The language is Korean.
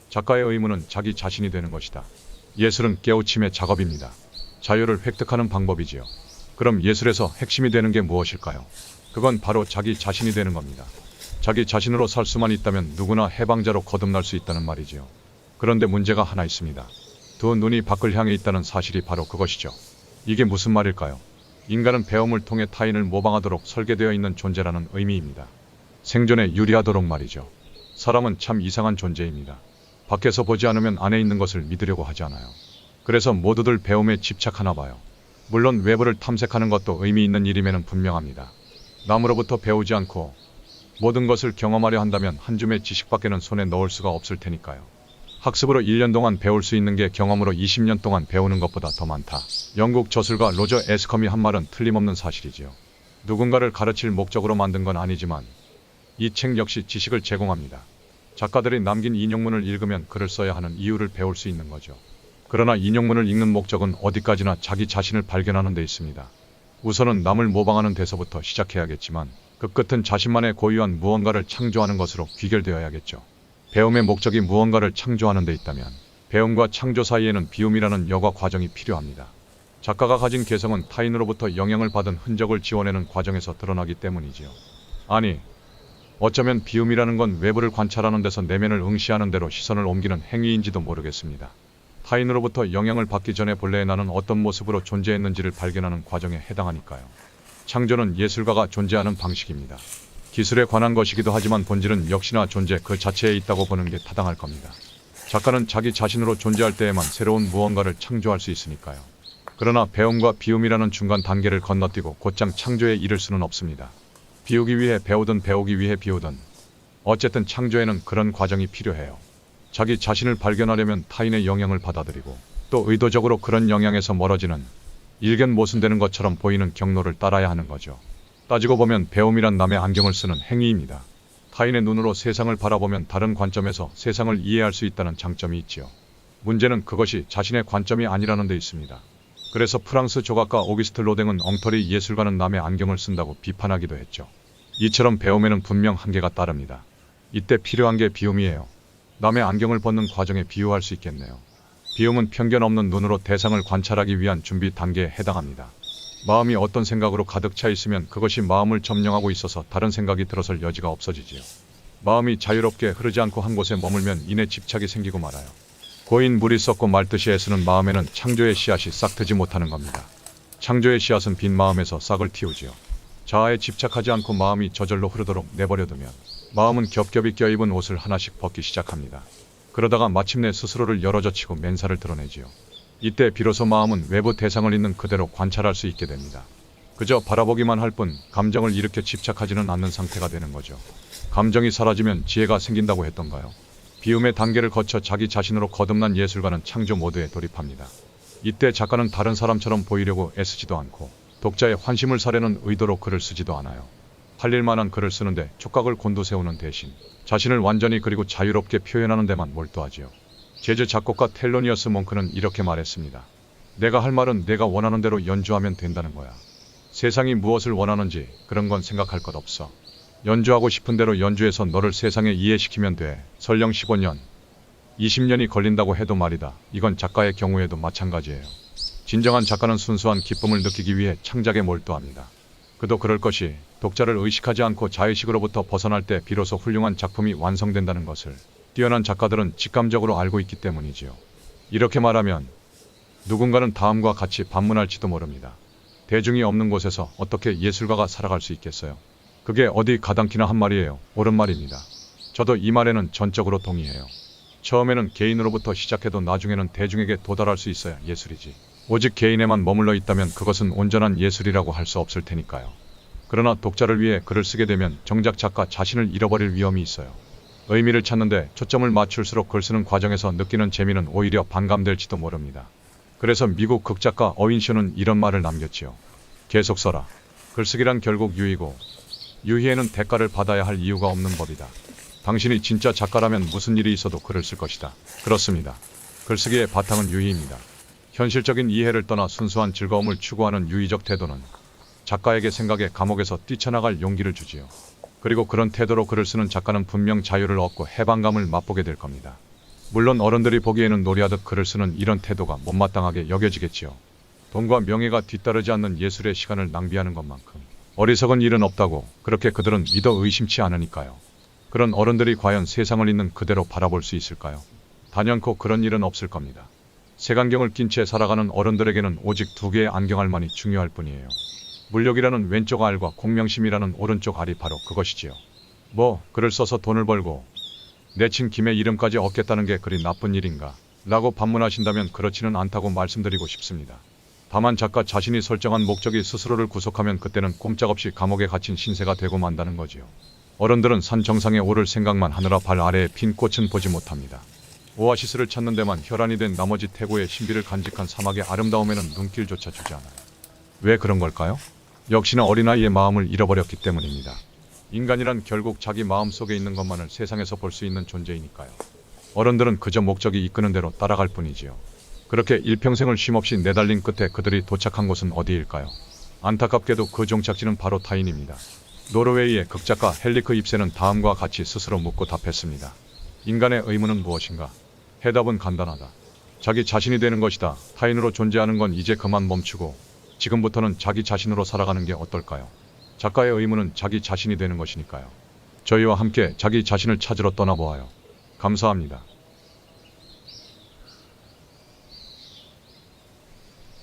작가의 의무는 자기 자신이 되는 것이다. 예술은 깨우침의 작업입니다. 자유를 획득하는 방법이지요. 그럼 예술에서 핵심이 되는 게 무엇일까요? 그건 바로 자기 자신이 되는 겁니다. 자기 자신으로 살 수만 있다면 누구나 해방자로 거듭날 수 있다는 말이지요. 그런데 문제가 하나 있습니다. 두 눈이 밖을 향해 있다는 사실이 바로 그것이죠. 이게 무슨 말일까요? 인간은 배움을 통해 타인을 모방하도록 설계되어 있는 존재라는 의미입니다. 생존에 유리하도록 말이죠. 사람은 참 이상한 존재입니다. 밖에서 보지 않으면 안에 있는 것을 믿으려고 하지 않아요. 그래서 모두들 배움에 집착하나 봐요. 물론 외부를 탐색하는 것도 의미 있는 일임에는 분명합니다. 남으로부터 배우지 않고 모든 것을 경험하려 한다면 한 줌의 지식밖에는 손에 넣을 수가 없을 테니까요. 학습으로 1년 동안 배울 수 있는 게 경험으로 20년 동안 배우는 것보다 더 많다. 영국 저술가 로저 에스컴이 한 말은 틀림없는 사실이지요. 누군가를 가르칠 목적으로 만든 건 아니지만 이 책 역시 지식을 제공합니다. 작가들이 남긴 인용문을 읽으면 글을 써야 하는 이유를 배울 수 있는 거죠. 그러나 인용문을 읽는 목적은 어디까지나 자기 자신을 발견하는 데 있습니다. 우선은 남을 모방하는 데서부터 시작해야겠지만 그 끝은 자신만의 고유한 무언가를 창조하는 것으로 귀결되어야겠죠. 배움의 목적이 무언가를 창조하는 데 있다면 배움과 창조 사이에는 비움이라는 여과 과정이 필요합니다. 작가가 가진 개성은 타인으로부터 영향을 받은 흔적을 지워내는 과정에서 드러나기 때문이지요. 아니, 어쩌면 비움이라는 건 외부를 관찰하는 데서 내면을 응시하는 대로 시선을 옮기는 행위인지도 모르겠습니다. 타인으로부터 영향을 받기 전에 본래의 나는 어떤 모습으로 존재했는지를 발견하는 과정에 해당하니까요. 창조는 예술가가 존재하는 방식입니다. 기술에 관한 것이기도 하지만 본질은 역시나 존재 그 자체에 있다고 보는 게 타당할 겁니다. 작가는 자기 자신으로 존재할 때에만 새로운 무언가를 창조할 수 있으니까요. 그러나 배움과 비움이라는 중간 단계를 건너뛰고 곧장 창조에 이를 수는 없습니다. 비우기 위해 배우든 배우기 위해 비우든 어쨌든 창조에는 그런 과정이 필요해요. 자기 자신을 발견하려면 타인의 영향을 받아들이고 또 의도적으로 그런 영향에서 멀어지는 일견 모순되는 것처럼 보이는 경로를 따라야 하는 거죠. 따지고 보면 배움이란 남의 안경을 쓰는 행위입니다. 타인의 눈으로 세상을 바라보면 다른 관점에서 세상을 이해할 수 있다는 장점이 있지요. 문제는 그것이 자신의 관점이 아니라는 데 있습니다. 그래서 프랑스 조각가 오기스트 로댕은 엉터리 예술가는 남의 안경을 쓴다고 비판하기도 했죠. 이처럼 배움에는 분명 한계가 따릅니다. 이때 필요한 게 비움이에요. 남의 안경을 벗는 과정에 비유할 수 있겠네요. 비움은 편견 없는 눈으로 대상을 관찰하기 위한 준비 단계에 해당합니다. 마음이 어떤 생각으로 가득 차 있으면 그것이 마음을 점령하고 있어서 다른 생각이 들어설 여지가 없어지지요. 마음이 자유롭게 흐르지 않고 한 곳에 머물면 이내 집착이 생기고 말아요. 고인 물이 썩고 말듯이 애쓰는 마음에는 창조의 씨앗이 싹 트지 못하는 겁니다. 창조의 씨앗은 빈 마음에서 싹을 틔우지요. 자아에 집착하지 않고 마음이 저절로 흐르도록 내버려두면 마음은 겹겹이 껴입은 옷을 하나씩 벗기 시작합니다. 그러다가 마침내 스스로를 열어젖히고 맨살을 드러내지요. 이때 비로소 마음은 외부 대상을 있는 그대로 관찰할 수 있게 됩니다. 그저 바라보기만 할 뿐 감정을 일으켜 집착하지는 않는 상태가 되는 거죠. 감정이 사라지면 지혜가 생긴다고 했던가요? 비움의 단계를 거쳐 자기 자신으로 거듭난 예술가는 창조 모드에 돌입합니다. 이때 작가는 다른 사람처럼 보이려고 애쓰지도 않고 독자의 환심을 사려는 의도로 글을 쓰지도 않아요. 팔릴만한 글을 쓰는데 촉각을 곤두세우는 대신 자신을 완전히 그리고 자유롭게 표현하는 데만 몰두하지요. 재즈 작곡가 텔로니어스 몽크는 이렇게 말했습니다. 내가 할 말은 내가 원하는 대로 연주하면 된다는 거야. 세상이 무엇을 원하는지 그런 건 생각할 것 없어. 연주하고 싶은 대로 연주해서 너를 세상에 이해시키면 돼. 설령 15년, 20년이 걸린다고 해도 말이다. 이건 작가의 경우에도 마찬가지예요. 진정한 작가는 순수한 기쁨을 느끼기 위해 창작에 몰두합니다. 그도 그럴 것이 독자를 의식하지 않고 자의식으로부터 벗어날 때 비로소 훌륭한 작품이 완성된다는 것을 뛰어난 작가들은 직감적으로 알고 있기 때문이지요. 이렇게 말하면 누군가는 다음과 같이 반문할지도 모릅니다. 대중이 없는 곳에서 어떻게 예술가가 살아갈 수 있겠어요? 그게 어디 가당키나 한 말이에요. 옳은 말입니다. 저도 이 말에는 전적으로 동의해요. 처음에는 개인으로부터 시작해도 나중에는 대중에게 도달할 수 있어야 예술이지. 오직 개인에만 머물러 있다면 그것은 온전한 예술이라고 할 수 없을 테니까요. 그러나 독자를 위해 글을 쓰게 되면 정작 작가 자신을 잃어버릴 위험이 있어요. 의미를 찾는데 초점을 맞출수록 글 쓰는 과정에서 느끼는 재미는 오히려 반감될지도 모릅니다. 그래서 미국 극작가 어윈쇼는 이런 말을 남겼지요. 계속 써라. 글쓰기란 결국 유희고 유희에는 대가를 받아야 할 이유가 없는 법이다. 당신이 진짜 작가라면 무슨 일이 있어도 글을 쓸 것이다. 그렇습니다. 글쓰기의 바탕은 유희입니다. 현실적인 이해를 떠나 순수한 즐거움을 추구하는 유희적 태도는 작가에게 생각의 감옥에서 뛰쳐나갈 용기를 주지요. 그리고 그런 태도로 글을 쓰는 작가는 분명 자유를 얻고 해방감을 맛보게 될 겁니다. 물론 어른들이 보기에는 놀이하듯 글을 쓰는 이런 태도가 못마땅하게 여겨지겠지요. 돈과 명예가 뒤따르지 않는 예술의 시간을 낭비하는 것만큼 어리석은 일은 없다고 그렇게 그들은 믿어 의심치 않으니까요. 그런 어른들이 과연 세상을 있는 그대로 바라볼 수 있을까요? 단연코 그런 일은 없을 겁니다. 색안경을 낀 채 살아가는 어른들에게는 오직 두 개의 안경알만이 중요할 뿐이에요. 물욕이라는 왼쪽 알과 공명심이라는 오른쪽 알이 바로 그것이지요. 뭐 글을 써서 돈을 벌고 내친 김에 이름까지 얻겠다는 게 그리 나쁜 일인가? 라고 반문하신다면 그렇지는 않다고 말씀드리고 싶습니다. 다만 작가 자신이 설정한 목적이 스스로를 구속하면 그때는 꼼짝없이 감옥에 갇힌 신세가 되고 만다는 거지요. 어른들은 산 정상에 오를 생각만 하느라 발 아래에 핀 꽃은 보지 못합니다. 오아시스를 찾는 데만 혈안이 된 나머지 태고의 신비를 간직한 사막의 아름다움에는 눈길조차 주지 않아요. 왜 그런 걸까요? 역시나 어린아이의 마음을 잃어버렸기 때문입니다. 인간이란 결국 자기 마음 속에 있는 것만을 세상에서 볼 수 있는 존재이니까요. 어른들은 그저 목적이 이끄는 대로 따라갈 뿐이지요. 그렇게 일평생을 쉼없이 내달린 끝에 그들이 도착한 곳은 어디일까요? 안타깝게도 그 종착지는 바로 타인입니다. 노르웨이의 극작가 헬리크 입세는 다음과 같이 스스로 묻고 답했습니다. 인간의 의무는 무엇인가? 해답은 간단하다. 자기 자신이 되는 것이다. 타인으로 존재하는 건 이제 그만 멈추고 지금부터는 자기 자신으로 살아가는 게 어떨까요? 작가의 의무는 자기 자신이 되는 것이니까요. 저희와 함께 자기 자신을 찾으러 떠나보아요. 감사합니다.